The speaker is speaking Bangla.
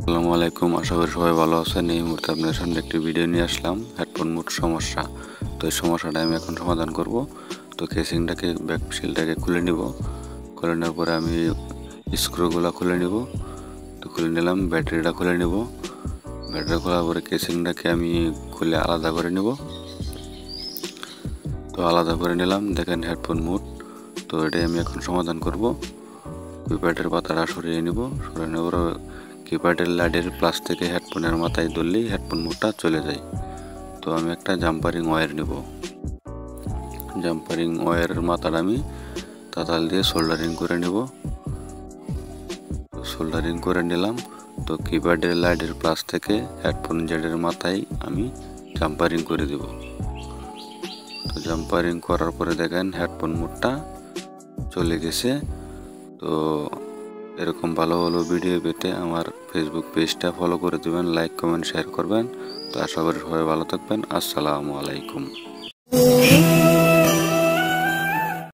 আসসালামু আলাইকুম, আশা করি সবাই ভালো আছেন। এই মুহূর্তে আপনাদের সামনে একটি ভিডিও নিয়ে আসলাম হেডফোন মোড সমস্যা। তো এই সমস্যাটা আমি এখন সমাধান করব। তো কেসিংটাকে ব্যাক সিলটাকে খুলে নিব। খুলে নেওয়ার পরে আমি স্ক্রুগুলো খুলে নিব। তো খুলে নিলাম, ব্যাটারিটা খুলে নিব। ব্যাটারি খোলার পরে কেসিংটাকে আমি খুলে আলাদা করে নিব। তো আলাদা করে নিলাম, দেখেন হেডফোন মোড। তো এটাই আমি এখন সমাধান করব। কিপ্যাডের পাতাটা সরিয়ে নিব। সরিয়ে নেওয়ার পরে কিপ্যাডের লাইটের প্লাস থেকে হেডফোনের মাথায় ধরলেই হেডফোন মোডটা চলে যায়। তো আমি একটা জাম্পারিং ওয়্যার নিব। জাম্পারিং ওয়্যারের মাথাটা আমি তাতাল দিয়ে সোল্ডারিং করে নিব। সোল্ডারিং করে নিলাম। তো কিপ্যাডের লাইটের প্লাস থেকে হেডফোন জেডের মাথায় আমি জাম্পারিং করে দিব। তো জাম্পারিং করার পরে দেখেন হেডফোন মোডটা চলে গেছে। তো এরকম ভালো ভালো ভিডিও পেতে আমার ফেসবুক পেজটা ফলো করে দেবেন, লাইক কমেন্ট শেয়ার করবেন। তো আশা করি সবাই ভালো থাকবেন। আসসালামু আলাইকুম।